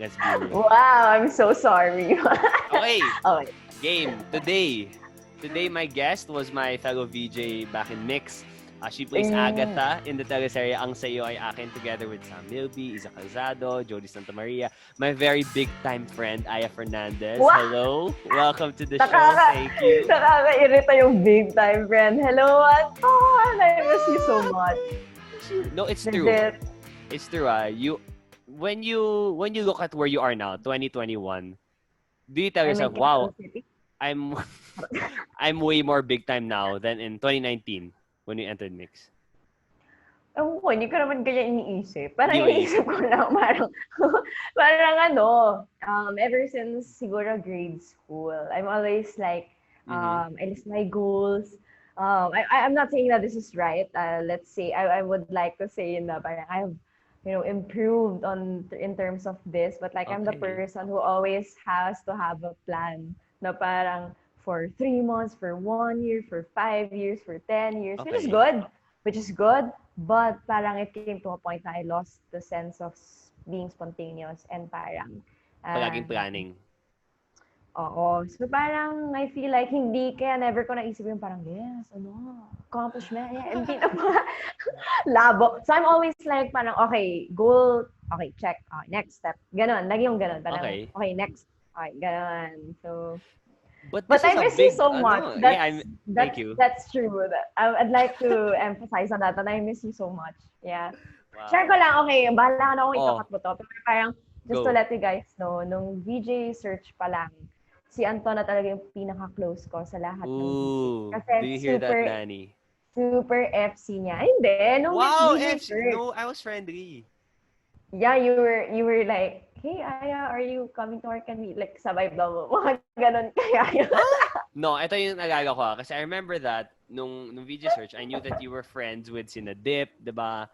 Let's be real. Wow, I'm so sorry. Okay, Okay. game. Today my guest was my fellow VJ back in MYX. She plays Mm. Agatha in the teleserye Ang Sa Iyo Ay Akin together with Sam Milby, Isa Calzado, Jody Santa Maria, my very big-time friend, Aya Fernandez. Wow! Hello. Welcome to the show. Thank you. Nakaka-irita yung big time friend. Hello, Anton! I miss you so much. No, it's true. Legit. It's true. When you look at where you are now, 2021, do you tell I'm in yourself, Quezon wow, City. I'm I'm way more big time now than in 2019 when you entered MYX? Ewan ko, hindi ko naman kaya iniisip. Parang Hindi mo iniisip ko lang, parang ever since siguro grade school, I'm always like, I list my goals. I'm not saying that this is right. Let's say, I would like to say na parang I've, improved in terms of this, but like I'm the Okay. person who always has to have a plan na parang for 3 months, for 1 year, for 5 years, for 10 years, which is Okay. good. Which is good, but parang it came to a point na I lost the sense of being spontaneous and parang, Palaging planning. oo. So parang I feel like kaya never ko naisip yung parang, yes, accomplishment, yeah, hindi na pa. Labo. So I'm always like parang, okay, goal, okay, check, next step. Ganon, lagi yung ganon. Parang, Okay. okay, next, okay, ganon. So, But but this is I a miss you big, so much. yeah, thank you. That's true. I'd like to emphasize on that I miss you so much. Yeah. Wow. Share ko lang, okay, bahala na akong Oh, ikakat mo to. Pero parang, just to go. let you guys know, nung VJ search pa lang, si Anton na talaga yung pinaka-close ko sa lahat ng VJ. Ooh, Kasi do you hear that, Danny? super FC niya. Hindi, nung Wow, VJ FC. search. No, I was friendly. Yeah, you were like, hey, Aya, are you coming to work and meet? Like, sabay ba mo? Mga ganon kaya yun. No, ito yung nalala ko kasi I remember that nung VJ search, I knew that you were friends with sina Dip, 'di ba?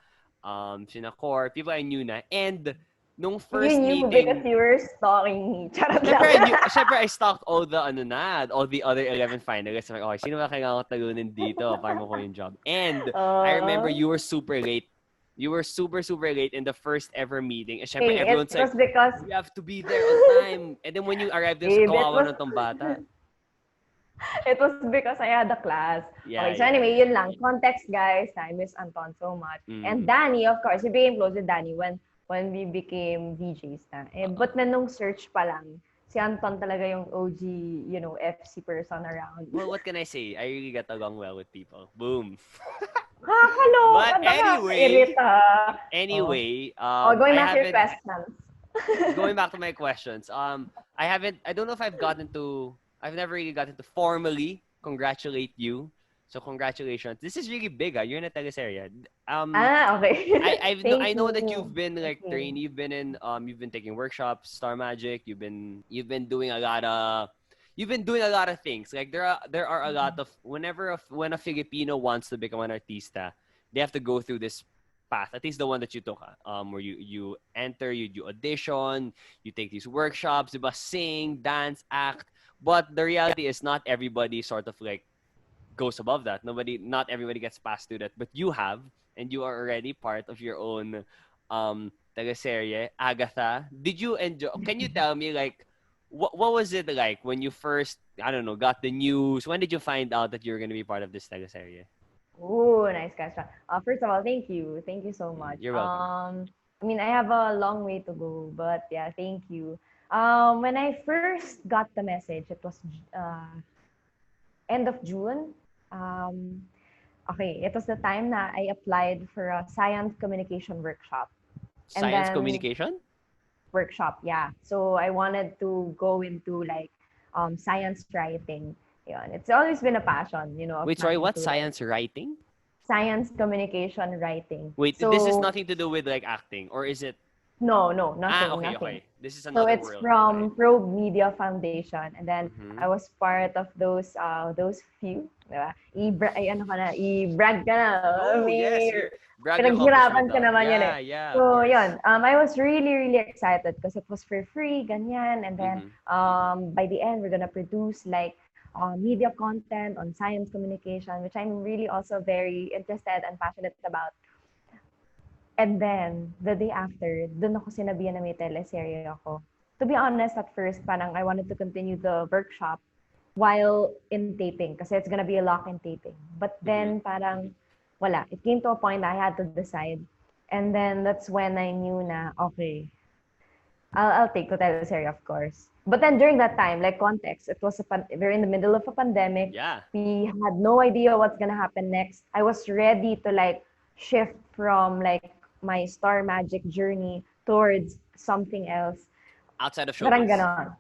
Sina Core, people I knew na. And nung first You knew because meeting, you were stalking me. Charot lang. syempre I stalked all the all the other 11 finalists. I'm like, okay, sino ba kailangan ko talunin dito para mo ko yung job? And I remember you were super late. You were super, super late in the first ever meeting. And syempre, It everyone's like, was because, you have to be there on time. And then when you arrived there, sa it kawawa was ng tong bata. it was because I had a class. Yeah, Okay, so anyway, yun lang. Context, guys. I miss Anton so much. And Danny, of course, we became close with Danny when we became VJs na. But na nung search pa lang, si Anton talaga yung OG, FC person around. Well, what can I say? I really get along well with people. Boom. Kakaloka, But anyway, going I back to your haven't, questions. going back to my questions, I don't know if I've never really gotten to formally congratulate you. So congratulations. This is really big. You're in a teleserye. Okay. I know that you've been like Thank you. trained. You've been taking workshops, Star Magic. You've been doing a lot of things. Like there are a lot of when a Filipino wants to become an artista, they have to go through this path. At least the one that you took, where you enter, you do audition, you take these workshops, diba, sing, dance, act. But the reality is not everybody sort of like goes above that. Not everybody gets past to that. But you have, and you are already part of your own teleserye, Agatha. Did you enjoy? Can you tell me like what was it like when you first, I don't know, got the news? When did you find out that you were going to be part of this teleserye? Ooh, nice question. First of all, thank you. Thank you so much. You're welcome. I mean, I have a long way to go, but yeah, thank you. When I first got the message, it was end of June. Okay, it was the time na I applied for a science communication workshop. Science communication? Workshop, yeah. So I wanted to go into like science writing. Yun. It's always been a passion, of Wait, sorry, mine what? to, Science writing? Science communication writing. Wait, So, this is nothing to do with like acting, or is it? no, nothing, Okay, nothing. okay. This is So another it's world. from Probe Media Foundation, and then Mhm. I was part of those few, diba? I-brag ka na. Oh, yes. Brag Pinaghirapan accomplishment. ka naman yun eh. Yeah, of So, course. yun. I was really, really excited because it was for free, ganyan. And then, by the end, we're gonna produce like media content on science communication, which I'm really also very interested and passionate about. And then, the day after, dun ako sinabihan na may teleserye ako. To be honest, at first, parang I wanted to continue the workshop while in taping kasi it's gonna be a lock-in taping. But then, parang, wala. It came to a point that I had to decide. And then, that's when I knew na, okay, I'll take the teleserye, of course. But then during that time, like context, it was we're in the middle of a pandemic. Yeah. We had no idea what's gonna happen next. I was ready to like shift from like my star magic journey towards something else. Outside of Parang showbiz. ganon.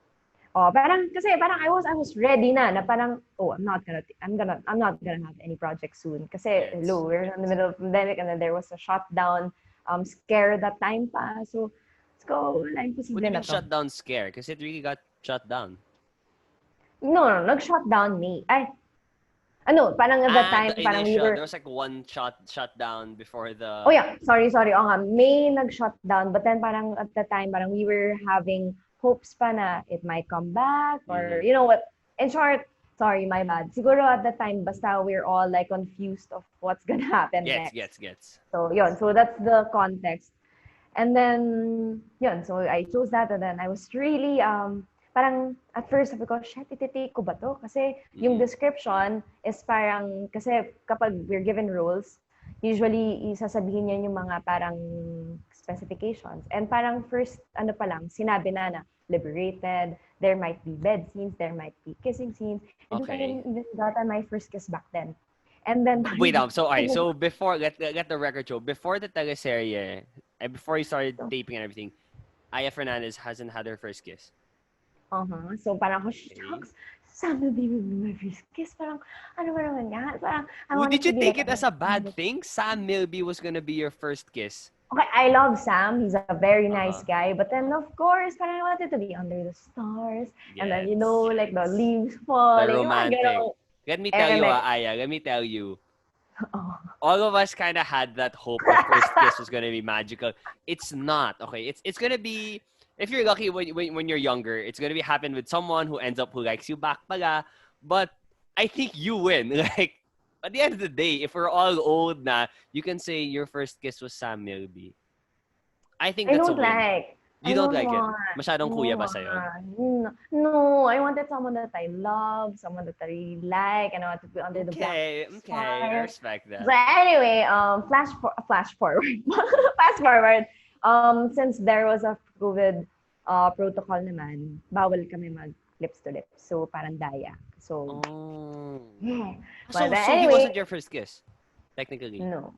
Oh, parang kasi parang I was ready na parang I'm not gonna have any project soon kasi Yes. hello, we're in the middle of the pandemic and then there was a shutdown scare that time pa. So let's go. Wala, What imposible do you na mean to. shutdown scare? Because it really got shut down. No, nag-shutdown May. Ay, ano, parang at that time, The parang we initial, were, there was like one shutdown before oh the. yeah, sorry. Oo nga, May nag-shutdown. But then parang at that time, parang we were having hopes pa na it might come back or, you know what, in short, sorry, my bad. Siguro at that time, basta we're all like confused of what's gonna happen next. Gets. So, yun. So, that's the context. And then, yun. So, I chose that and then I was really, parang at first sabi ko, shit, ititake ko ba to? Kasi yung description is parang, kasi kapag we're given roles, usually isasabihin niya yung mga parang specifications. And parang first, ano pa lang, sinabi na liberated, there might be bed scenes, there might be kissing scenes. And I Okay. hadn't even gotten my first kiss back then. And then, Wait, so before get the record show, before the teleserye, and before you started taping and everything, Aya Fernandez hasn't had her first kiss. So parang ako, shucks, sana baby my first kiss. Parang, ano ba naman yan? Parang, I wanted Did you to be take like, it as a bad thing? Sam Milby was gonna be your first kiss. okay, I love Sam. He's a very nice guy. But then, of course, parang I wanted to be under the stars. And then, you know, like the leaves The falling. Yung mga romantic. ganun. Let me tell you, like, Aya. Let me tell you. oh, All of us kind of had that hope the first kiss was gonna be magical. It's not. Okay, it's gonna be. If you're lucky when you're younger, it's gonna be happen with someone who ends up who likes you back pala. But I think you win. Like at the end of the day, if we're all old na, you can say your first kiss was Sam Milby. I think I that's a don't win. like. You I don't don't like it. want. Masyadong kuya ba sa'yo? No, I wanted someone that I love, someone that I really like, and I want to be under the black Okay, I stars. respect that. So anyway, flash forward, fast forward. Since there was a COVID protocol naman, bawal kami mag lips to lips. So parang daya. So yeah. So But he anyway, wasn't your first kiss, technically. no.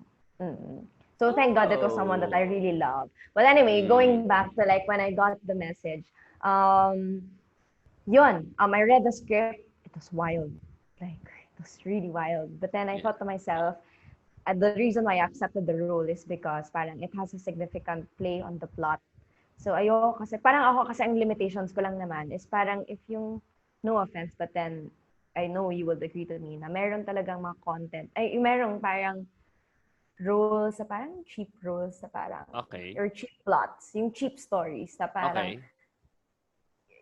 So thank God it was someone that I really love. But anyway, going back to like when I got the message, I read the script. It was wild. Like it was really wild. But then I thought to myself, the reason why I accepted the role is because parang it has a significant play on the plot. So ayoko kasi, parang ako kasi ang limitations ko lang naman is parang if yung, no offense, but then I know you will agree to me na meron talagang mga content, ay meron parang roles sa parang cheap roles sa parang, or cheap plots, yung cheap stories na parang,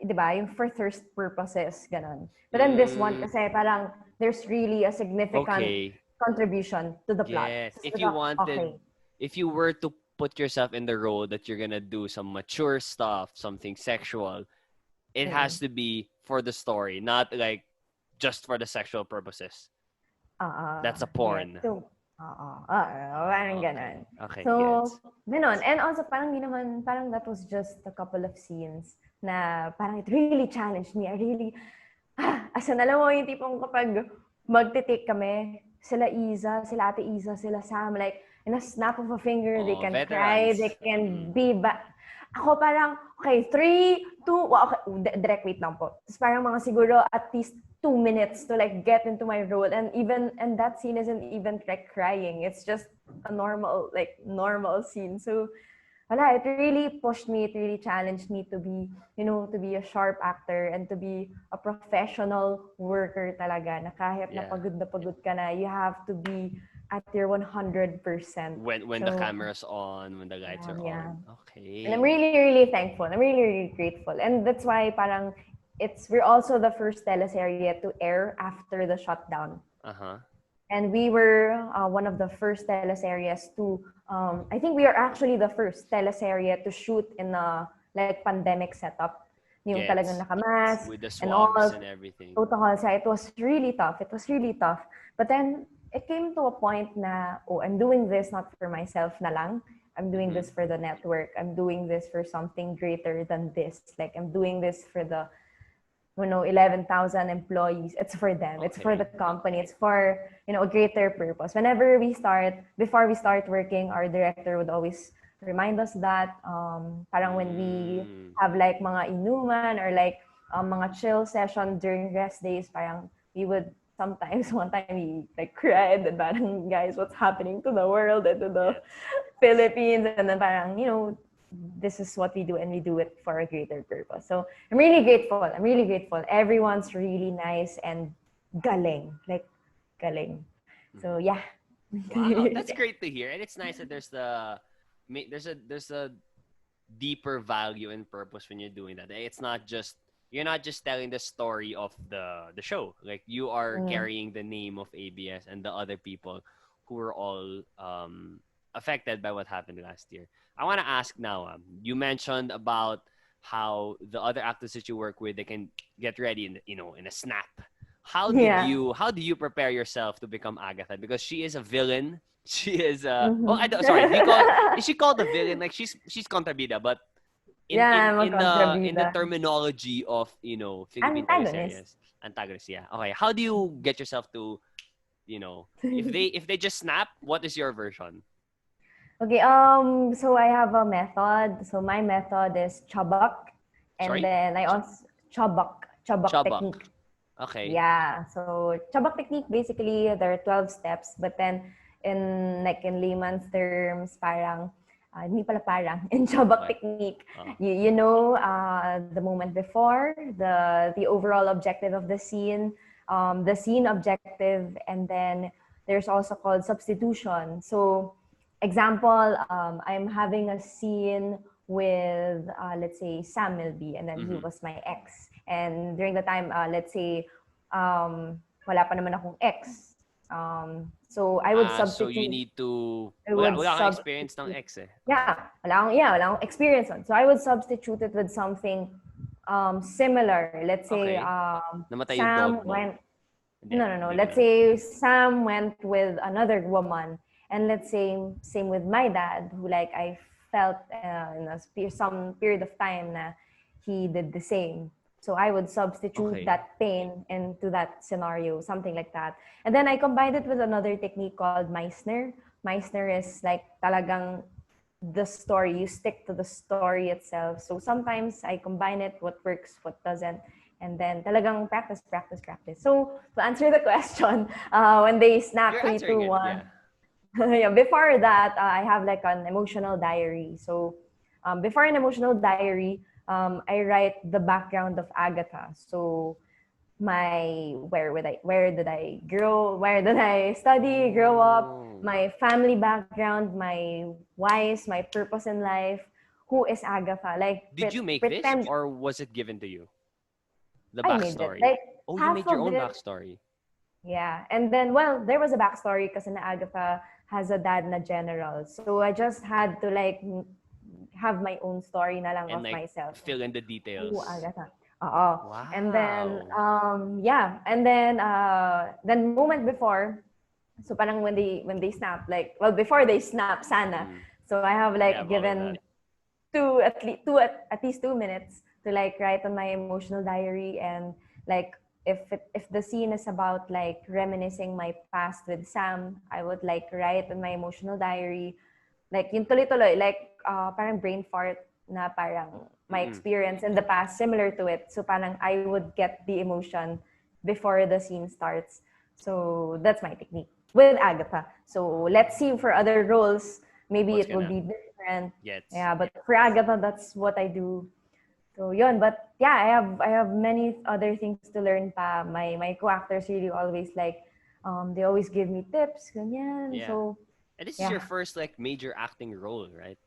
di ba, yung for thirst purposes, ganon. But then this one kasi parang there's really a significant contribution to the plot. Yes, So, if you wanted, if you were to put yourself in the role that you're gonna do some mature stuff, something sexual, it has to be for the story, not like just for the sexual purposes. That's a porn. So, parang ganun. Okay, so, gets. ganun. And also, parang di naman, parang that was just a couple of scenes na parang it really challenged me. I really, as in, alam mo, yung tipong kapag magtitake kami, sila Ate Isa, sila Sam, like, in a snap of a finger, they can cry, they can be back. Ako parang, okay, 3, 2, okay, direct wait lang po. Tapos parang mga siguro at least 2 minutes to like get into my role, and that scene isn't even like crying. It's just a normal scene. So wala, it really pushed me, it really challenged me to be, to be a sharp actor and to be a professional worker talaga, na kahit na pagod ka na, you have to be at your 100%. When the camera's on, when the lights are on. Okay. And I'm really, really thankful. I'm really, really grateful. And that's why parang we're also the first teleserye to air after the shutdown. And we were one of the first teleseries to, I think we are actually the first teleserye to shoot in a like pandemic setup. Yung talagang Gets nakamask with the and all swabs and everything. protocols. Yeah, it was really tough. It was really tough. But then it came to a point na, oh, I'm doing this not for myself na lang. I'm doing this for the network. I'm doing this for something greater than this. Like I'm doing this for the 11,000 employees. It's for them. It's for the Okay. company. It's for, a greater purpose. Whenever before we start working, our director would always remind us that, parang when we have like mga inuman or like mga chill session during rest days, parang we would sometimes, one time we like cried and parang, guys, what's happening to the world and to the Philippines? And then parang, this is what we do and we do it for a greater purpose. So I'm really grateful. I'm really grateful. Everyone's really nice and galing. Like galing. So yeah. Wow, that's great to hear. And it's nice that there's a deeper value and purpose when you're doing that. It's not just you're not just telling the story of the show. Like you are carrying the name of ABS and the other people who were all affected by what happened last year. I want to ask now. You mentioned about how the other actors that you work with they can get ready in a snap. Yeah. How do you prepare yourself to become Agatha? Because she is a villain. She is well, I Mm-hmm. don't, sorry. Is she called a villain? Like she's kontrabida, but in Yeah, in I'm a in the contrabida. terminology of Philippine Antagonist. teleseries, antagonist. Yeah. Okay. How do you get yourself to if they just snap? What is your version? Okay, so I have a method. So my method is chabak, and Sorry, then I also chabak chabak. technique. Okay. Yeah, so chabak technique basically there are 12 steps, but then in layman's terms, parang hindi pala parang in chabak Okay. technique, Uh, you know the moment before, the overall objective of the scene objective, and then there's also called substitution. So example, I'm having a scene with let's say Sam Milby, and then he mm-hmm. was my ex. And during the time, let's say, wala pa naman akong ex. So I would So you substitute. need to I would wala kang experience ng substitute. ex eh. Yeah, wala akong experience on. So I would substitute it with something similar. Let's say Okay. Namatay yung Sam dog mo. went. Hindi, No. hindi Let's ganun. say Sam went with another woman, and let's say same with my dad, who like I felt some period of time na he did the same. So I would substitute Okay. that pain into that scenario, something like that. And then I combined it with another technique called Meissner. Meissner is like talagang the story. You stick to the story itself. So sometimes I combine it, what works, what doesn't. And then talagang practice, practice, practice. So to answer the question, when they snap You're three, two, answering it, one, yeah. yeah, before that, I have like an emotional diary. So before an emotional diary, I write the background of Agatha. So where did I study, grow up, Oh. my family background, my whys, my purpose in life, who is Agatha? Like Did you make this pretend or was it given to you? The I made it. backstory. Like Oh, you half made your of own it. backstory. Yeah. And then, well, there was a backstory because na Agatha has a dad na general. So I just had to like have my own story na lang And of like myself. fill in the Ooh, details. Agatha. Oo. And then, Wow. yeah. And then moment before, so parang when they snap, like, well, before they snap, sana. So I have We like have all of given that. at least 2 minutes to like write on my emotional diary, and like if the scene is about like reminiscing my past with Sam, I would like write in my emotional diary like yung tuloy-tuloy, like parang brain fart na parang my experience in the past similar to it. So parang I would get the emotion before the scene starts. So that's my technique with Agatha. So let's see for other roles, maybe What's it will gonna be different. get? Yeah, but for Agatha, that's what I do. So yun, but yeah, I have many other things to learn pa. My co-actors really always like they always give me tips, ganyan. Yeah. So And this is your yeah. first like major acting role, right?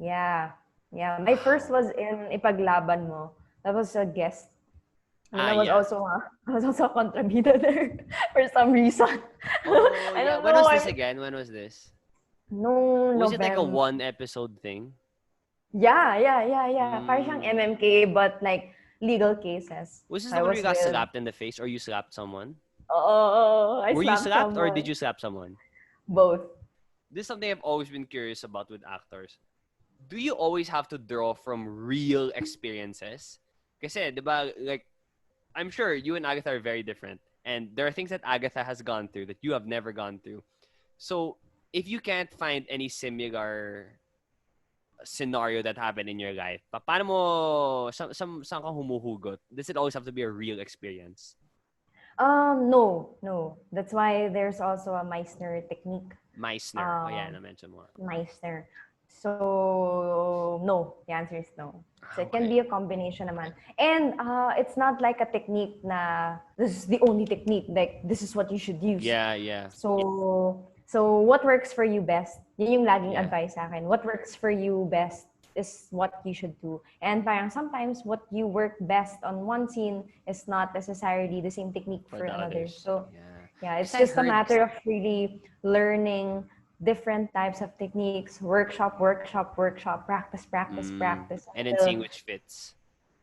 Yeah. Yeah. My first Wow. was in Ipaglaban Mo. That was a guest. And Yeah. I was also a kontrabida there for some reason. Oh, I yeah. don't When know. was this again? When was this? No Was it like a November. one episode thing? Yeah. Parang siyang Mm. MMK, but like legal cases. Was this So the I one where you was got with, slapped in the face or you slapped someone? oh, I Were you slapped slapped or did someone. you slap someone? Both. This is something I've always been curious about with actors. Do you always have to draw from real experiences? Kasi, di ba, like, I'm sure you and Agatha are very different. And there are things that Agatha has gone through that you have never gone through. So, if you can't find any similar scenario that happened in your life, paano mo, saan ka humuhugot? Does it always have to be a real experience? No. That's why there's also a Meissner technique. Meissner. Oh, yeah, Um, na-mention mo. Meissner. So no, the answer is no. So it can Okay. be a combination naman. And it's not like a technique na this is the only technique, like this is what you should use. Yeah. So what works for you best? Yun yung laging Yeah. advice sa akin. What works for you best is what you should do. And parang sometimes what you work best on one scene is not necessarily the same technique For for the another. others. So Yeah. yeah, it's Because I just a heard, matter of really learning different types of techniques, workshop, practice and then seeing until which fits.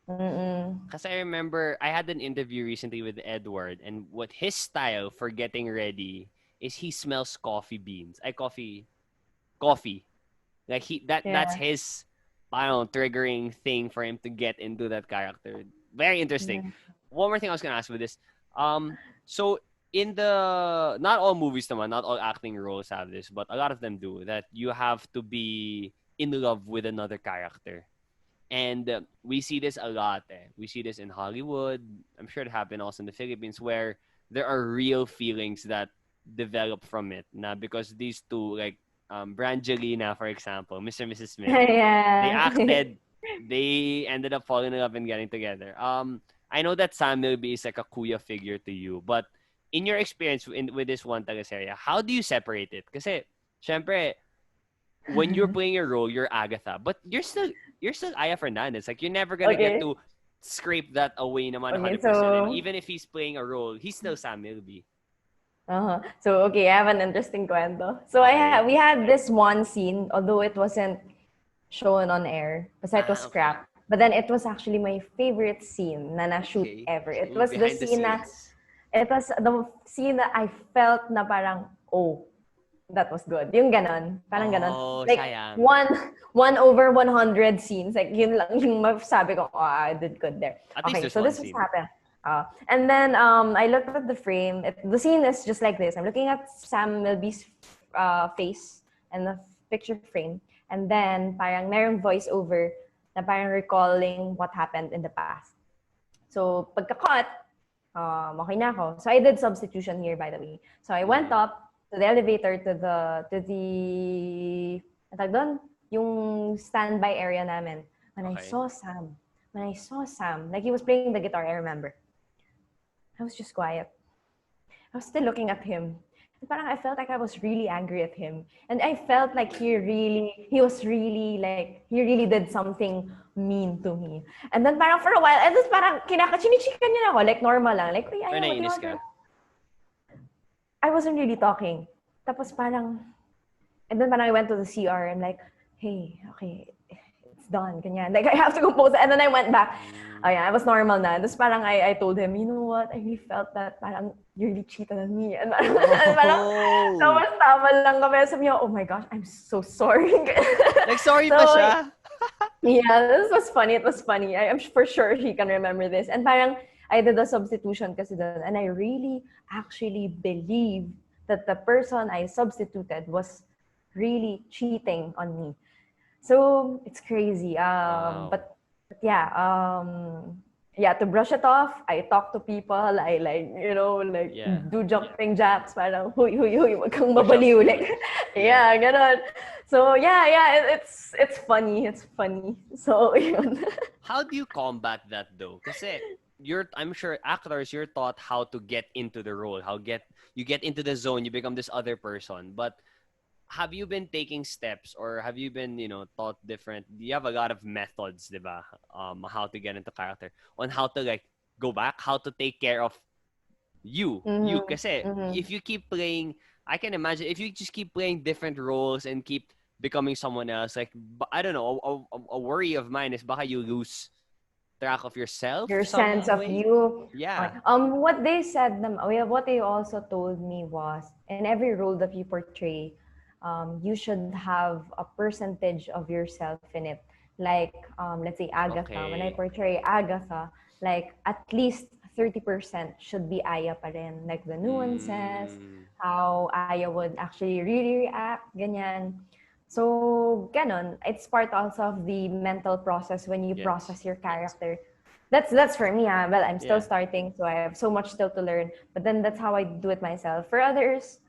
mm-mm. Because I remember I had an interview recently with Edward, and what his style for getting ready is he smells coffee beans. Coffee. Like that's Yeah. his, I don't know, triggering thing for him to get into that character. Very interesting. Yeah. One more thing I was gonna ask with this. So in the not all movies, naman, not all acting roles have this, but a lot of them do. That you have to be in love with another character. And we see this a lot. We see this in Hollywood. I'm sure it happened also in the Philippines, where there are real feelings that develop from it. Now, because these two, like Brangelina, for example, Mr. and Mrs. Smith, they Yeah. acted, they ended up falling in love and getting together. I know that Sam Milby is like a kuya figure to you, but in your experience with this one teleserye, how do you separate it? Kasi, syempre, when you're playing your role, you're Agatha, but you're still Aya Fernandez. Like you're never gonna get Okay. to scrape that away naman Okay, 100%. And so even if he's playing a role, he's still Sam Milby. So okay, I have an interesting kwento. So Okay. we had this one scene, although it wasn't shown on air, because it was Okay. scrapped. But then it was actually my favorite scene na na-shoot Okay. ever. It Ooh, was the behind the scene na, scenes. it was the scene that I felt na parang, oh, that was good. Yung ganon. Parang ganon. Oh, Like, sayang. one over 100 scenes. Like, yun lang yung masasabi ko, oh, I did good there. At least Okay, there's so one this was scene. happened. And then I looked at the frame. The scene is just like this. I'm looking at Sam Milby's face and the picture frame. And then parang merong voiceover na parang recalling what happened in the past. So pagka-cut, okay na ako. So I did substitution here, by the way. So I went up to the elevator to the tawag doon, yung standby area namin. When I Okay. saw Sam, like he was playing the guitar, I remember. I was just quiet. I was still looking at him. And parang I felt like I was really angry at him. And I felt like he really did something mean to me. And then parang for a while, and then parang chinichikan niya ako, like normal lang. Like, uy, Pero ayaw, what do you nainis want? ka? I wasn't really talking. Tapos parang, and then parang I went to the CR and like, hey, okay, it's done, ganyan. Like, I have to compose it. And then I went back. Oh yeah, I was normal na. Tapos parang I told him, you know what, I really felt that parang you really cheated on me. And parang tapos tama lang kami. Sabi niya, oh my gosh, I'm so sorry. Like, sorry So, pa siya? yeah, this was funny. It was funny. I'm for sure he can remember this. And parang I did a substitution kasi doon. And I really actually believe that the person I substituted was really cheating on me. So it's crazy. Wow. But yeah, yeah, to brush it off, I talk to people. I like, Yeah. do jumping jacks. Parang, huy, wag kang mabaliw. Like, yeah, ganon. So yeah, it's funny. It's funny. So, yun. How do you combat that though? Kasi I'm sure actors, you're taught how to get into the role, you get into the zone, you become this other person. But have you been taking steps or have you been, taught different? You have a lot of methods, diba? How to get into character, on how to like go back, how to take care of you. Kasi if you keep playing, I can imagine if you just keep playing different roles and keep becoming someone else, like, I don't know, a worry of mine is baka you lose track of yourself Your some sense of way. you. Yeah. Okay. What they said, what they also told me was, in every role that you portray, you should have a percentage of yourself in it. Like, let's say Agatha. When I Okay. portray Agatha, like at least 30% should be Aya pa rin. Like the nuances, Mm, how Aya would actually really react, ganyan. So, ganon. It's part also of the mental process when you yes. process your character. That's for me. Well, I'm still Yeah. starting, so I have so much still to learn. But then that's how I do it myself. For others,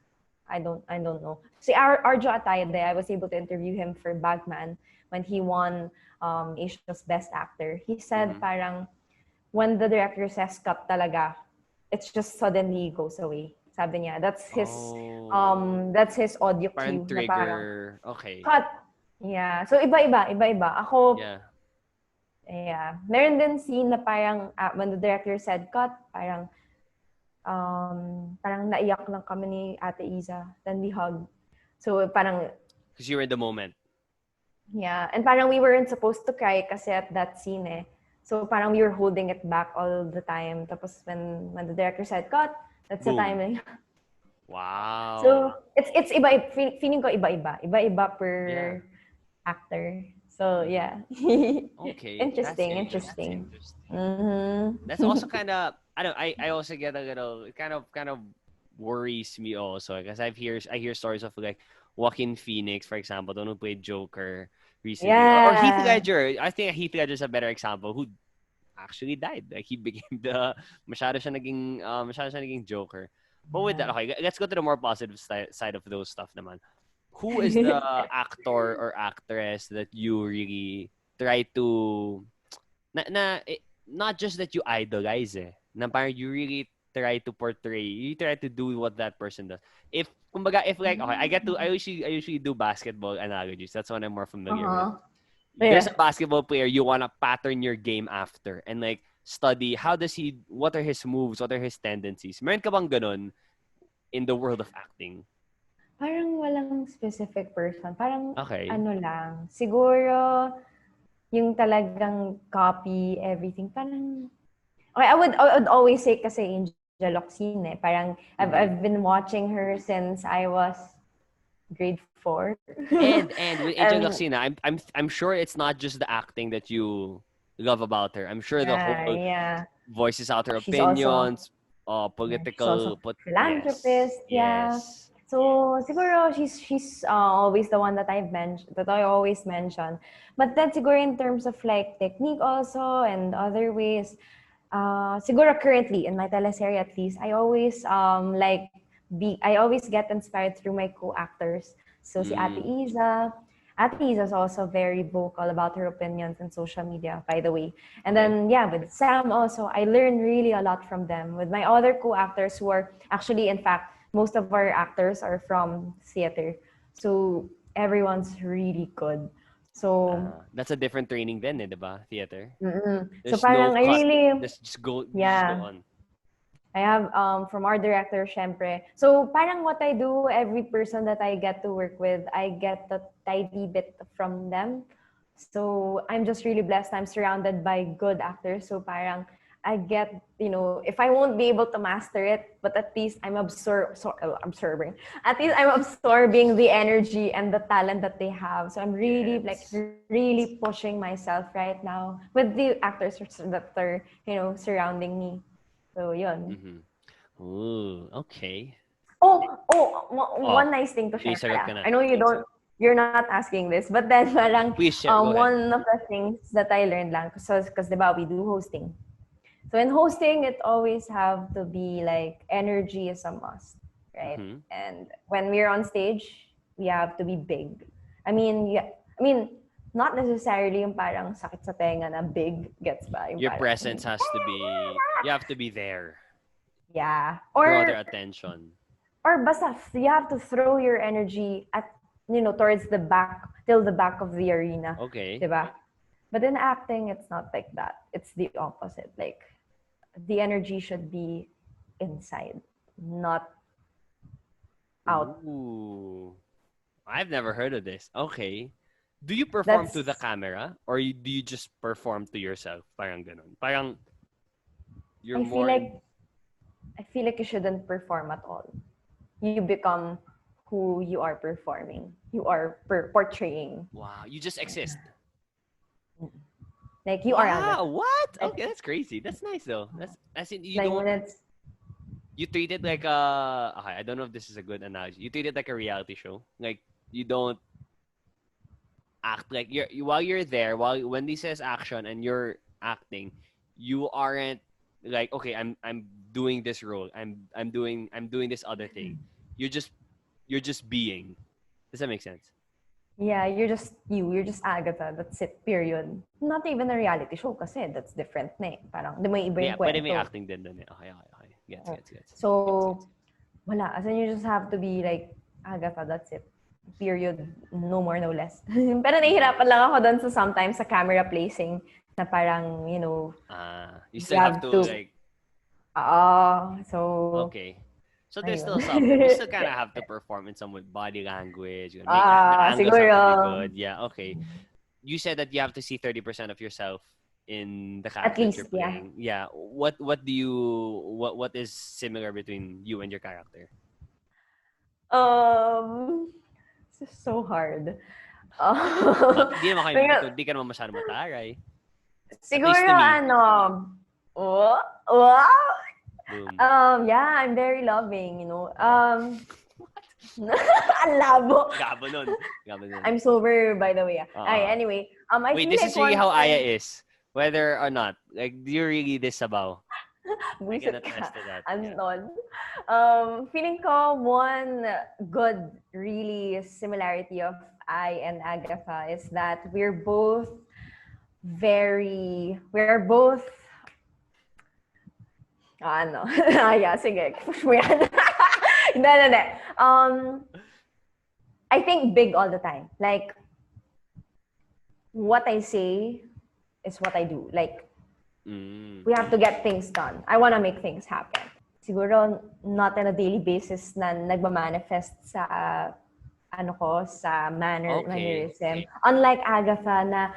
I don't know. See, Arjo Atayde, I was able to interview him for Bagman when he won Asia's Best Actor. He said Mm-hmm. parang when the director says cut talaga, it's just suddenly goes away. Sabi niya, Oh. that's his audio Parang cue na parang trigger. Okay. cut. Yeah. So iba-iba. Ako, Yeah. yeah. Meron din scene na parang when the director said cut, parang naiyak lang kami ni Ate Isa. Then we hugged. So parang, Because you were in the moment. yeah. And parang we weren't supposed to cry kasi at that scene eh. So parang we were holding it back all the time. Tapos when the director said cut, that's the time Boom. na So Wow. it's iba, feeling ko iba-iba. Iba-iba Yeah. per actor. So Mm-hmm. yeah. Okay. That's Interesting. interesting. That's also Mm-hmm. kind of, I don't, I also get a little, it kind of worries me also, because I hear stories of like Joaquin Phoenix, for example, the one who played Joker recently, or Heath Yeah. Ledger. I think Heath Ledger is a better example, who actually died. Like he became the masyado siya naging Joker. But with that, Yeah. okay, let's go to the more positive side of those stuff naman. Who is the actor or actress that you really try to not just that you idolize na parang you really try to portray, you try to do what that person does. If kumbaga, if like, okay, I usually do basketball analogies. That's what I'm more familiar with. Uh-huh. There's Yeah. a basketball player you want to pattern your game after and like study what are his moves, what are his tendencies. Meron ka bang ganun in the world of acting? Parang walang specific person. Parang Okay. ano lang. Siguro yung talagang copy everything. Parang okay, I would always say kasi Angel Locsin eh. Parang I've Mm-hmm. been watching her since I was grade 4. And with Angel And Laxina, I'm sure it's not just the acting that you love about her. I'm sure the whole yeah. voices out her She's also opinions, Yeah, she's also political, but yes, philanthropist. Yeah. yes. So siguro she's always the one that I always mention. But then siguro in terms of like technique also and other ways, siguro currently in my teleserye at least, I always get inspired through my co-actors. So si Ate Mm, Iza. Ate Iza is also very vocal about her opinions in social media, by the way. And okay. then, yeah, with Sam also, I learned really a lot from them. With my other co-actors who are actually, in fact, most of our actors are from theater. So everyone's really good. So, That's a different training then, di ba? Theater. so There's no parang I cut. really, Just go yeah, on. I have from our director, syempre. So parang what I do, every person that I get to work with, I get a tiny bit from them. So I'm just really blessed. I'm surrounded by good actors. So parang I get, if I won't be able to master it, but at least absorbing. At least I'm absorbing the energy and the talent that they have. So I'm really like Yes. really pushing myself right now with the actors that are, surrounding me. So yun. Mm-hmm. Ooh, okay. One Oh, nice thing to sige, share sagot ka pala. na. I know you're not asking this, but then parang Please share. Go ahead. one of the things that I learned lang, because diba we do hosting. So in hosting, it always have to be like energy is a must, right? Mm-hmm. And when we're on stage, we have to be big. I mean, yeah, I mean, not necessarily yung parang sakit sa tenga na big gets ba? Yung Your parang, presence has to be, you have to be there. yeah. Draw their attention. Or basta you have to throw your energy at towards the back till the back of the arena, Okay. 'di ba? But in acting it's not like that. It's the opposite. Like the energy should be inside, not out. Ooh. I've never heard of this. Okay. Do you perform to the That's camera or do you just perform to yourself? Parang ganun. Parang you're I feel more in... like I feel like you shouldn't perform at all. You become who you are performing. You are portraying. Wow, you just exist. Like you are Wow, Agatha. what? Like, Okay, that's crazy. That's nice though. That's as in you like don't when it's you treat it like a okay, I don't know if this is a good analogy. You treat it like a reality show. Like you don't act like while you're there, while when this says action and you're acting, you aren't like okay, I'm doing this role. I'm doing this other thing. You're just being. Does that make sense? yeah, you're just you. You're just Agatha. That's it. Period. Not even a reality show kasi that's different na eh. Parang may iba Yeah, yung pwede may kwento. acting din dun eh. Okay, okay, okay. Gets. So, wala. As in, you just have to be like Agatha. That's it. Period. No more, no less. Pero nahihirapan lang ako doon sa sometimes sa camera placing na parang, You you still have have to to, like so, okay. So there's ayun. still some. You still kind of have to perform in some with body language. You make the angles have to be Siguro, good. Yeah, okay. You said that you have to see 30% of yourself in the at character that least, you're yeah. playing. Yeah. What is similar between you and your character? This is so hard. But di naman kayo, di ka naman masyado mataray. At least Siguro, to me. wow. Boom. Yeah, I'm very loving, Ang labo. Gabo nun. I'm sober, by the way. Anyway, I Wait, feel this like is really one how time, Aya is. Whether or not. Like, do you really disavow? I can buisit attest ka, to that. Yeah. Anton. Feeling ko one good, really similarity of I and Agatha is that we're both yeah, sige, push mo yan. Hindi. I think big all the time. Like, what I say is what I do. Like, we have to get things done. I want to make things happen. Siguro, not on a daily basis na nagmamanifest sa, sa mannerism. Unlike Agatha na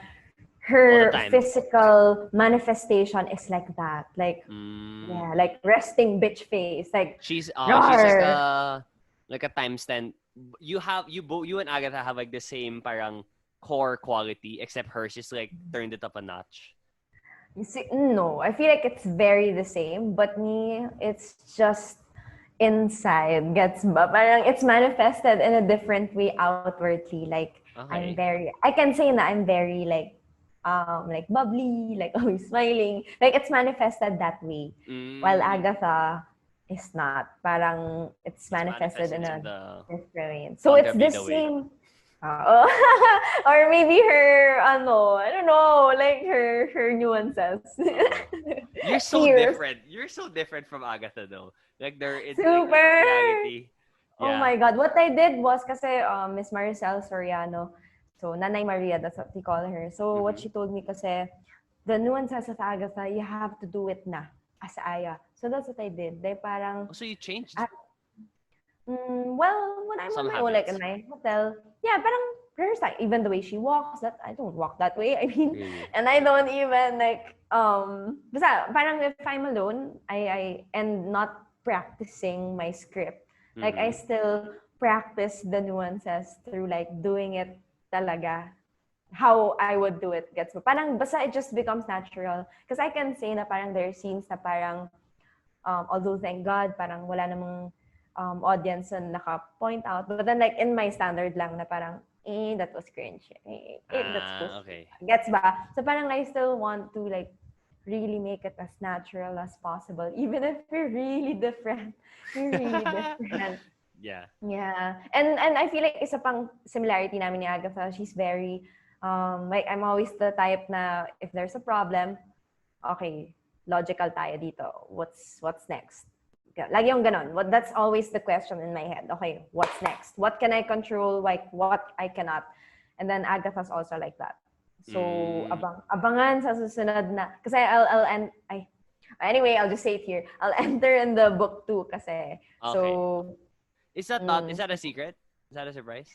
her physical manifestation is like that. Like, yeah, like resting bitch face. Like, she's like a timestamp. You and Agatha have like the same parang core quality, except hers just like turned it up a notch. No, I feel like it's very the same, but me, it's just inside. Parang it's manifested in a different way outwardly. Like, I can say that I'm very like bubbly, like always smiling. Like, it's manifested that way. While Agatha is not. Parang it's manifested in a different way. So it's the same. Or maybe her, I don't know, like her nuances. You're so different. You're so different from Agatha, though. Like it's super. Like reality. Yeah. Oh my God! What I did was kasi Miss Maricel Soriano, so Nanay Maria, that's what we call her. So what she told me kasi, the nuances of Agatha, you have to do it na as Aya. So that's what I did. They parang. So you changed. Well, when I'm on my own, like in my hotel, yeah, parang her style, even the way she walks, that I don't walk that way. I mean, really? And I don't even like basta parang if I'm alone, I and not practicing my script. Like I still practice the nuances through like doing it talaga how I would do it. Gets mo? Parang basta it just becomes natural. Because I can say na parang there are scenes na parang although thank God parang wala namang audience na naka-point out. But then like in my standard lang na parang, that was cringe. That's okay. Gets ba? So parang I still want to like really make it as natural as possible. Even if we're really different. We're really different. Yeah. Yeah. And I feel like isa pang similarity namin ni Agatha, she's very, like I'm always the type na if there's a problem, okay, logical tayo dito. What's next? Lagi yung ganon. That's always the question in my head. Okay, what's next? What can I control? Like, what I cannot? And then Agatha's also like that. So, abangan sa susunod na. Kasi Anyway, I'll just say it here. I'll enter in the book 2 kasi. Okay. So, Is that a secret? Is that a surprise?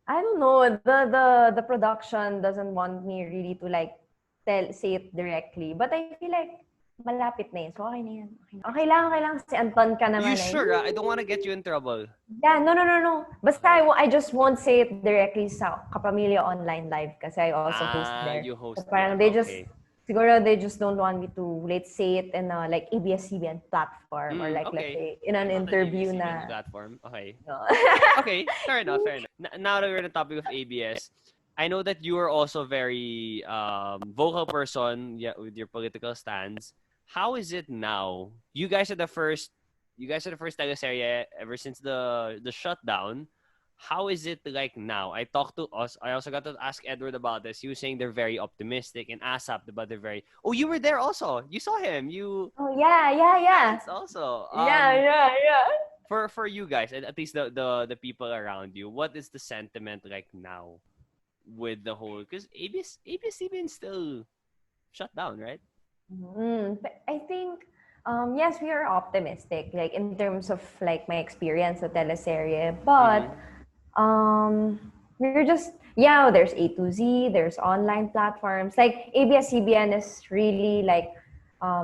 I don't know. The production doesn't want me really to like say it directly. But I feel like malapit na yun. So, okay na yan. Okay lang. Si Anton ka Are you naman eh. sure? I don't want to get you in trouble. Yeah, no. Basta I just won't say it directly sa Kapamilya Online Live kasi I also host there. You host. So, parang siguro they just don't want me to, let's say it in a like ABS CBN platform or like let's say in an interview na platform. Okay. No. Okay, fair enough. Now that we're on the topic of ABS, I know that you are also very vocal person, yeah, with your political stands. How is it now? You guys are the first teleserye ever since the shutdown. How is it like now? I talked to us. I also got to ask Edward about this. He was saying they're very optimistic, and ASAP, but they're very. Oh, you were there also. You saw him. Oh yeah. That's also. Yeah. For you guys, at least the people around you, what is the sentiment like now with the whole? Because ABS even still shut down, right? But I think yes, we are optimistic like in terms of like my experience with teleserye, but we're just there's A to Z, there's online platforms like ABS CBN is really like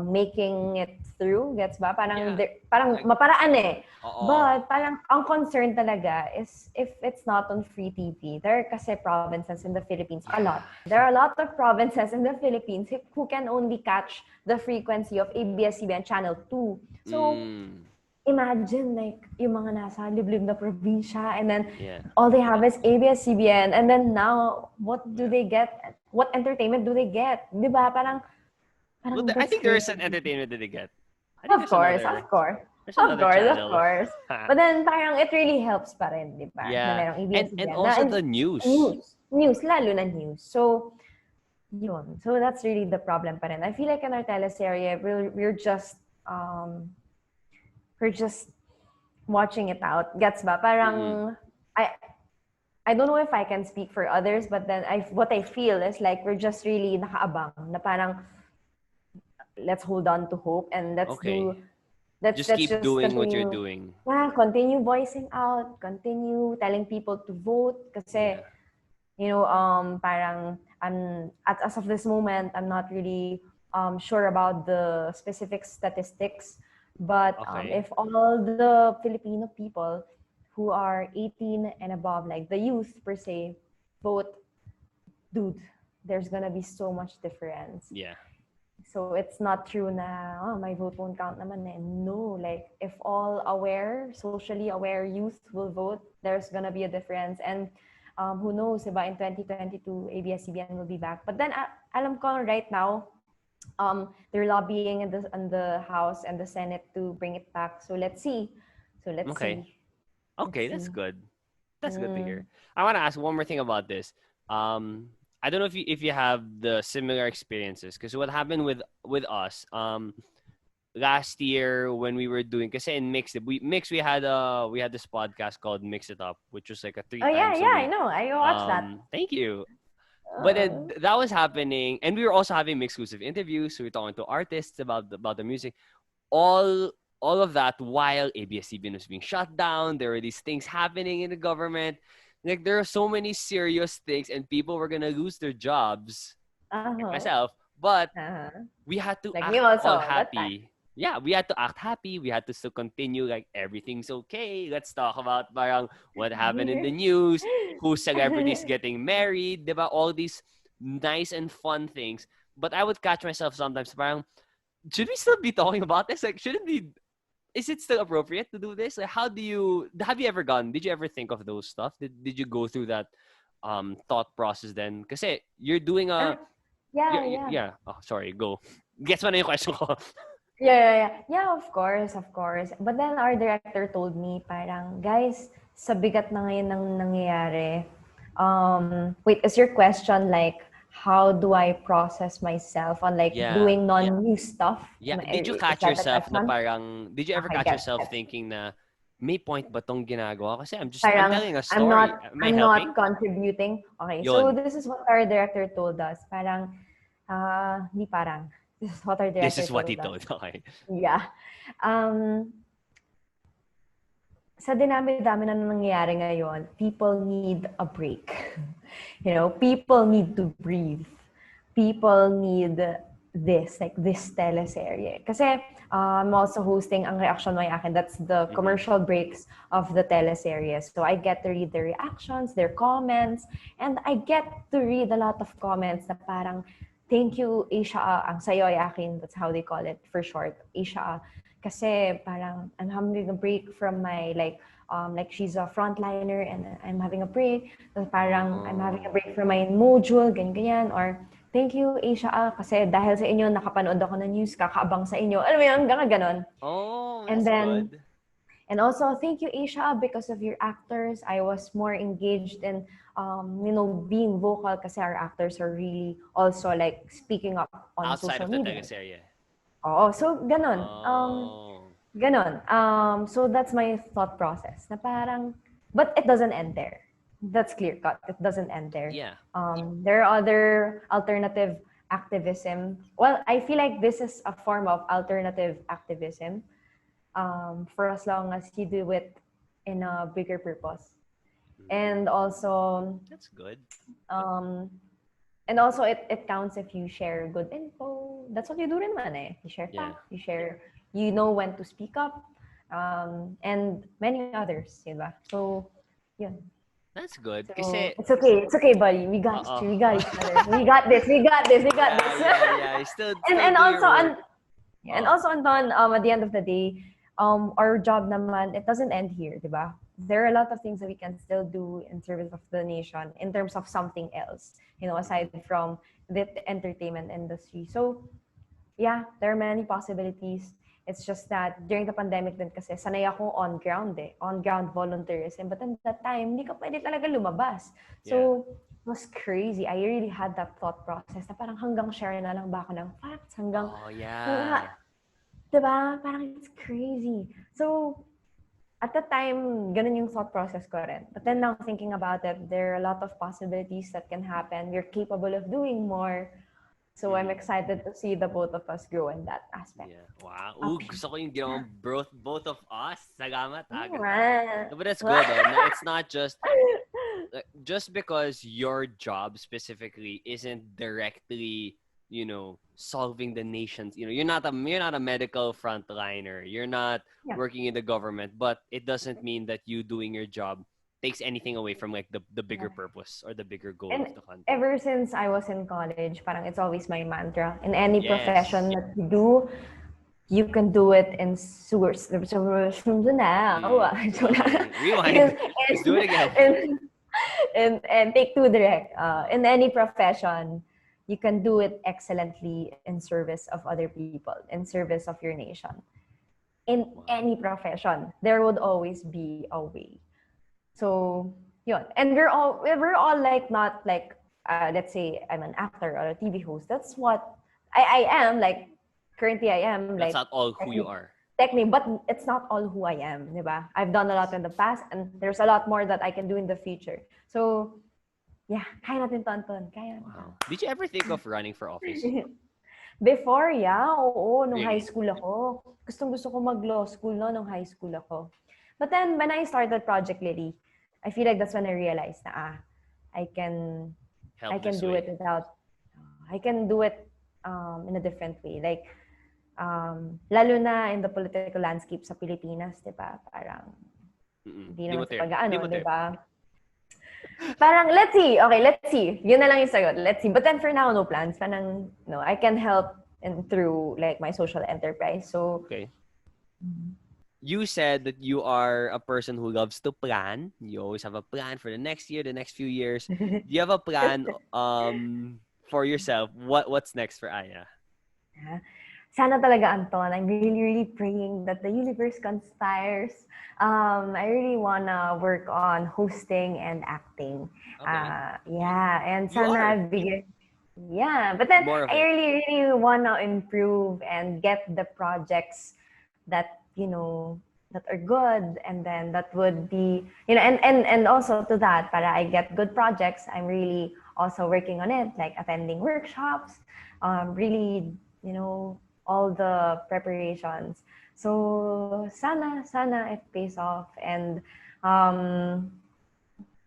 making it through, gets ba? Parang parang maparaan eh. But parang ang concern talaga is if it's not on free TV. There are kasi provinces in the Philippines, a lot. There are a lot of provinces in the Philippines who can only catch the frequency of ABS CBN Channel 2. So, imagine like yung mga nasa liblib na probinsya and then all they have is ABS CBN and then now what do they get? What entertainment do they get? Di ba? Parang well, I think there is an entertainment that they get. Of course. But then parang it really helps pa rin, di ba? Yeah. And also the news. News, lalo na news. So, yun. So that's really the problem pa rin. I feel like in our teleserye, we're just watching it out. Gets ba? Parang, I don't know if I can speak for others, but then what I feel is like we're just really nakaabang na parang let's hold on to hope and let's keep doing what you're doing. Yeah, continue voicing out, continue telling people to vote kasi parang as of this moment I'm not really sure about the specific statistics, but if all the Filipino people who are 18 and above, like the youth per se, vote, dude, there's gonna be so much difference. Yeah. So it's not true na my vote won't count naman eh. No, like if all socially aware youth will vote, there's gonna be a difference. And who knows, diba, in 2022, ABS CBN will be back. But then alam ko right now, they're lobbying in the House and the Senate to bring it back. So let's see. See. Okay, that's good. That's good to hear. I want to ask one more thing about this. I don't know if you have the similar experiences, because what happened with us last year when we were doing, kasi in MYX we had this podcast called Mix It Up, which was like a 3 times a week. I know, I watched that. Thank you. But then that was happening, and we were also having exclusive interviews. So we're talking to artists about the music, all of that while ABS-CBN was being shut down. There were these things happening in the government. Like there are so many serious things, and people were gonna lose their jobs. Like myself, but we had to act all happy. Yeah, we had to act happy. We had to still continue like everything's okay. Let's talk about parang what happened in the news, who celebrities getting married, diba? All these nice and fun things. But I would catch myself sometimes parang, should we still be talking about this? Like, is it still appropriate to do this? Like, have you ever think of those stuff? Did you go through that thought process then? Kasi you're doing a yeah. Oh, sorry, go. Guess mo na yung question ko. Yeah, of course. But then our director told me parang, guys, sa bigat na ngayon ng nangyayari, wait, is your question like, how do I process myself on like doing non-news stuff? Yeah. Did you catch yourself na parang, did you ever catch yourself thinking na, may point ba tong ginagawa? Kasi I'm telling a story. I'm not contributing. Okay, so this is what our director told us. Parang, This is what our This director is what he told us. told. Okay. Yeah. Sa dinami-dami na nangyayari ngayon, people need a break. You know, people need to breathe. People need this, like this teleserye. Kasi I'm also hosting ang Reaction Mo Ay Akin. That's the commercial breaks of the teleserye. So I get to read their reactions, their comments, and I get to read a lot of comments na parang, thank you, Asia, ang Sa Iyo Ay Akin. That's how they call it for short, Asia. Kasi parang I'm having a break from my like she's a frontliner and I'm having a break. So parang I'm having a break from my module, ganyan. Or thank you, Asia, kasi dahil sa inyo nakapanood ako ng news, kakaabang sa inyo. Alam mo yun, hanggang ganon. Oh, And that's then, good. and also, thank you, Asia, because of your actors. I was more engaged in, being vocal kasi our actors are really also like speaking up on Outside social of the media. teleserye. Oo, so ganon. Oh. Ganon. So that's my thought process. Na parang, but it doesn't end there. That's clear cut. It doesn't end there. Yeah. There are other alternative activism. Well, I feel like this is a form of alternative activism. For as long as you do it in a bigger purpose. And also, that's good. And also, it counts if you share good info. That's what you do rin man eh. You share facts, you share, you know when to speak up, and many others, diba? So, yun. That's good. So, Kasi, it's okay, buddy. We got each other. We got this. Yeah. Still and do also, your work. and also, Anton, at the end of the day, our job naman, it doesn't end here, diba? There are a lot of things that we can still do in service of the nation in terms of something else, aside from the entertainment industry. So, yeah, there are many possibilities. It's just that during the pandemic din kasi sanay ako on-ground volunteerism. But at that time, hindi ka pwede talaga lumabas. So, it was crazy. I really had that thought process na parang hanggang share na lang ba ako ng facts, hanggang, diba? Parang it's crazy. So, at the time, ganun yung thought process ko rin. But then now thinking about it, there are a lot of possibilities that can happen. We're capable of doing more. So I'm excited to see the both of us grow in that aspect. Yeah. Wow. Gusto ko yung ginawang both of us. Salamat, Agatha. Right. No, but that's good. No, it's not just because your job specifically isn't directly, solving the nation's, you're not a medical frontliner. You're not working in the government, but it doesn't mean that you doing your job takes anything away from like the bigger purpose or the bigger goal of the country. Ever since I was in college, parang it's always my mantra. In any profession that you do, you can do it in source. Rewind. Let's do it again. And take two direct. In any profession, you can do it excellently in service of other people, in service of your nation. In any profession, there would always be a way. So, yun. And we're all like not like let's say I'm an actor or a TV host. That's what I am, like currently I am. That's like not all who you are. Technically, but it's not all who I am, diba? I've done a lot in the past and there's a lot more that I can do in the future. So, yeah, kaya natin to, Anton. Kaya. Wow. Did you ever think of running for office? Before, oo, nung high school ako. Gusto ko mag-law school nung high school ako. But then, when I started Project Lily, I feel like that's when I realized na I can do it without, I can do it in a different way. Like, lalo na in the political landscape sa Pilipinas, di ba? Parang, hindi naman sa pag-ano, di ba? Parang, let's see. Okay, let's see. Yun na lang yung sagot. Let's see. But then for now, no plans. Parang, no, I can help through like my social enterprise. So, okay. You said that you are a person who loves to plan. You always have a plan for the next year, the next few years. Do you have a plan for yourself? What's next for Aya? Sana talaga, Anton. I'm really, really praying that the universe conspires. I really wanna work on hosting and acting. Okay. And sana bigyan. Yeah, but then I really, really wanna improve and get the projects that that are good, and then that would be and also to that, para I get good projects, I'm really also working on it, like attending workshops, really all the preparations. So sana it pays off, and um,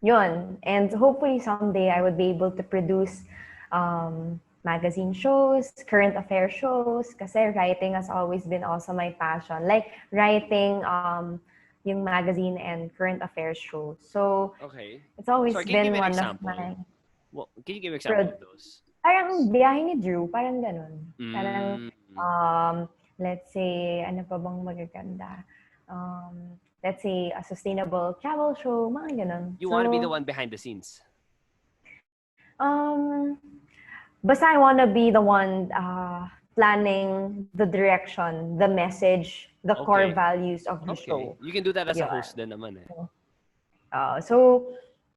yun. And hopefully someday I would be able to produce magazine shows, current affair shows, kasi writing has always been also my passion. Like writing yung magazine and current affairs shows. So Okay. it's always Sorry, can you give been me an one of example? my Well, can you give me an example pro- of those? parang biyahe ni Drew, parang ganun. Parang Mm. let's say ano pa bang magaganda? Let's say a sustainable travel show, mga ganun. You want to be the So one behind the scenes. basta I want to be the one planning the direction, the message, the core Okay. values of the Okay. show. You can do that as a Yun. host din naman eh. So,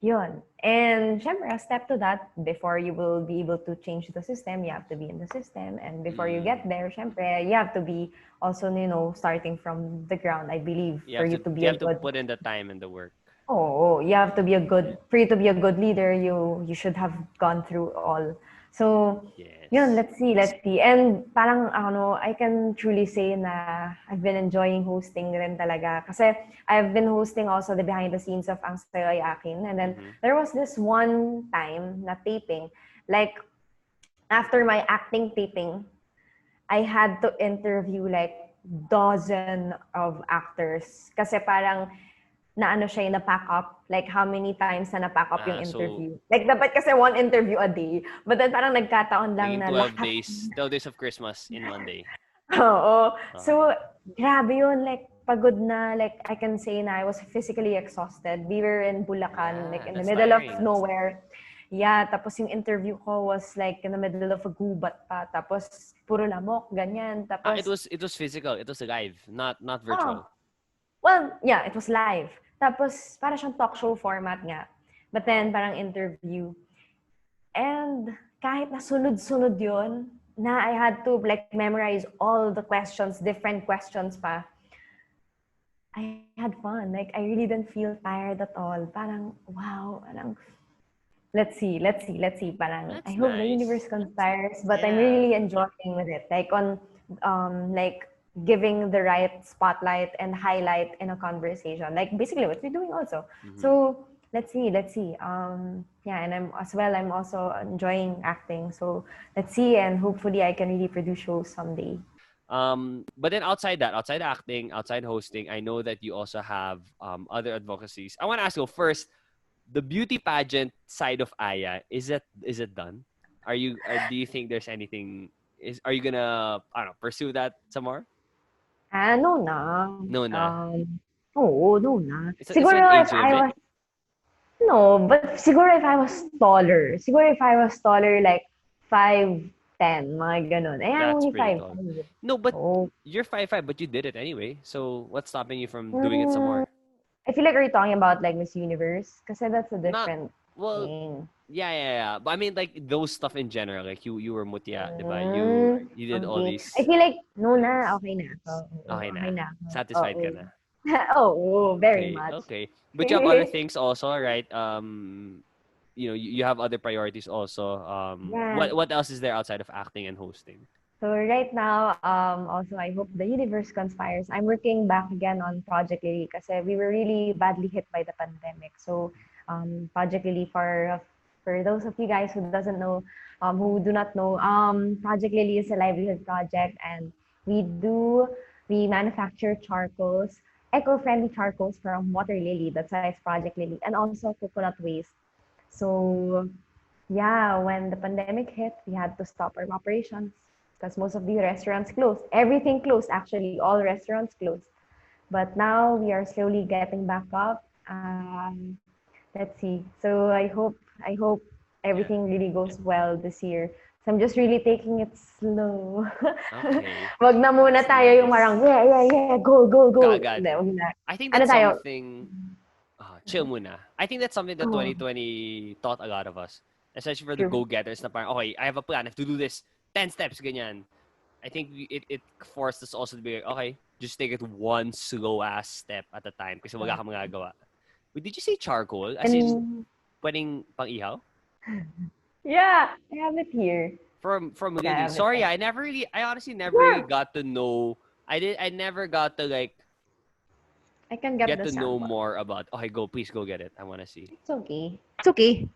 yun. And syempre, a step to that, before you will be able to change the system, you have to be in the system. And before you get there, syempre, you have to be also, starting from the ground, I believe, You for have you to to be you a have to good. put in the time and the work. Oh, you have to be a good, for you to be a good leader, you should have gone through all. So, yun, Yes. let's see. And parang, I can truly say na I've been enjoying hosting rin talaga. Kasi I've been hosting also the behind the scenes of Ang Sa Iyo Ay Akin. And then, there was this one time na taping, like, after my acting taping, I had to interview like dozen of actors. Kasi parang na siya yung na-pack up. Like, how many times na na-pack up yung So interview. Like, dapat kasi one interview a day. But then, parang nagkataon lang naging na 12 lahat. days, 12 days of Christmas in one day. Oo. Okay. So, grabe yun. Like, pagod na. Like, I can say na I was physically exhausted. We were in Bulacan, like, Yeah, in the that's middle of tiring. nowhere. Yeah, tapos yung interview ko was like in the middle of a gubat pa. Tapos, puro lamok, ganyan. It Tapos, was physical. It was live, not oh, virtual. well, yeah, it was live. Tapos, para siyang talk show format nga. But then, parang interview. And kahit na sunod-sunod yun, na I had to like memorize all the questions, different questions pa, I had fun. Like, I really didn't feel tired at all. Parang, wow, parang, let's see. Parang, I That's hope the nice. universe conspires, but I'm Yeah. really enjoying with it. Like, like, giving the right spotlight and highlight in a conversation. Like, basically what we're doing also. So, let's see. Yeah, and I'm also enjoying acting. So, let's see, and hopefully I can really produce shows someday. But then outside that, outside acting, outside hosting, I know that you also have other advocacies. I want to ask you first, the beauty pageant side of Aya, is it done? Do you think there's anything, are you gonna, I don't know, pursue that some more? No na. No na. Oo, no na. Is there an Siguro if age I limit? was, no, but siguro if I was taller. Siguro if I was taller, like 5'10", mga ganun. Eh, I'm That's only pretty 5'5". tall. No, but Oh. you're 5'5", but you did it anyway. So what's stopping you from doing it some Mm, more? I feel like we're talking about like Miss Universe, kasi that's a Not different well. thing. Yeah. But I mean, like those stuff in general. Like you were mutya, diba? You did all Okay. I these feel like, no na, things. okay na. Oo, Okay okay na. na. Satisfied ka Oo. na. Oo, very Okay, much. okay. But you have other things also, right? You have other priorities also. Yeah. What else is there outside of acting and hosting? So right now, also I hope the universe conspires. I'm working back again on Project Lily kasi we were really badly hit by the pandemic. So Project Lily, for those of you guys who do not know, Project Lily is a livelihood project, and we manufacture charcoals, eco-friendly charcoals from water lily. That's why it's Project Lily, and also coconut waste. So yeah, when the pandemic hit, we had to stop our operations because most of the restaurants closed. Everything closed, actually, all restaurants closed. But now we are slowly getting back up. Let's see. So I hope Yeah. everything really goes well this year. So I'm just really taking it slow. Okay. Wag na muna That's tayo yung nice. marang, yeah, go. Kaagad. Hindi, wag na. I think Ano that's tayo? something. Chill muna. I think that's something that Oh, 2020 taught a lot of us, especially for the true. go-getters. Na parang, okay, I have a plan. I have to do this. 10 steps, ganyan. I think it forced us also to be like, okay, just take it one slow ass step at a time kasi wala kang magagawa. Wait, did you say charcoal? As in, And pwedeng pang ihaw? yeah, I have it here. from Yeah, Lily. Sorry, everything. I honestly never really Yeah, got to know. I never got to like I can get get the to know sample. more about. Okay, please go get it. I want to see. It's okay. It's okay.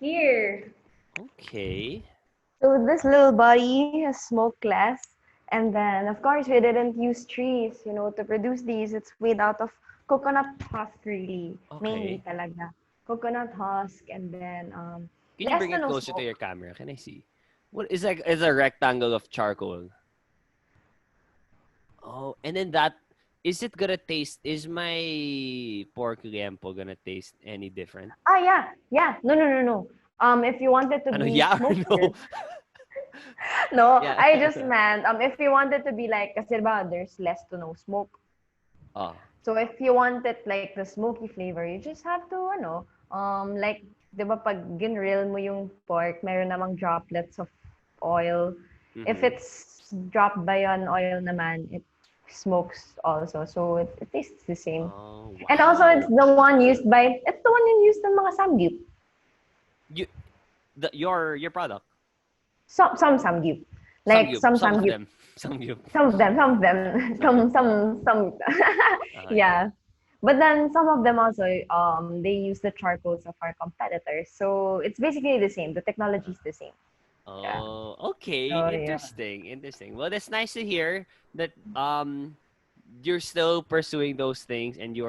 Here. Okay. So this little body has smoke glass, and then of course we didn't use trees, to produce these. It's made out of coconut husk, really, mainly Okay. talaga. Coconut husk, and then Can you less bring to it no closer to smoke. your camera? Can I see? What is a rectangle of charcoal? Oh, and then that is it gonna taste? Is my pork liempo gonna taste any different? Ah, yeah, yeah. No, no, no, no. If you want it to Ano, be yeah or smokier, no? no, Yeah. I just meant if you want it to be like, kasi ba, there's less to no smoke. Oh. So if you want it like the smoky flavor, you just have to, like, di ba pag ginrill mo yung pork, meron namang droplets of oil. If Mm-hmm. it's dropped by an oil naman, it smokes also. So it tastes the same. Oh, And also it's wow. the one used in mga samgyup. You your product. Some samgyup. Like some Some of samgyup. them. Some Some of them, Some. some, Yeah. yeah. But then some of them also, they use the charcoals of our competitors. So it's basically the same. The technology is the same. Yeah. Oh, okay. So yeah. Interesting. Interesting. Well, that's nice to hear that you're still pursuing those things and you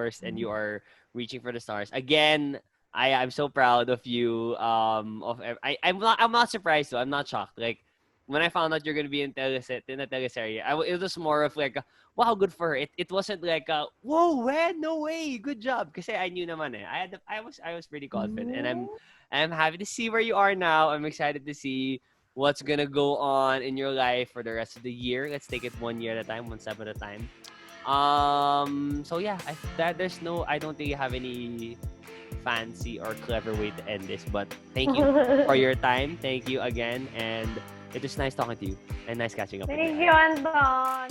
are reaching for the stars. Again, I'm so proud of you. I'm not surprised though. I'm not shocked. Like when I found out you're gonna be in the teleserye, it was more of like, wow, good for her. It wasn't like, whoa, when? No way, good job. Because I knew naman eh. I was pretty confident, and Mm. I'm happy to see where you are now. I'm excited to see what's gonna go on in your life for the rest of the year. Let's take it one year at a time, one step at a time. So yeah, I don't think you have any fancy or clever way to end this, but thank you for your time. Thank you again, and it was nice talking to you and nice catching up with you. Thank you, Anton.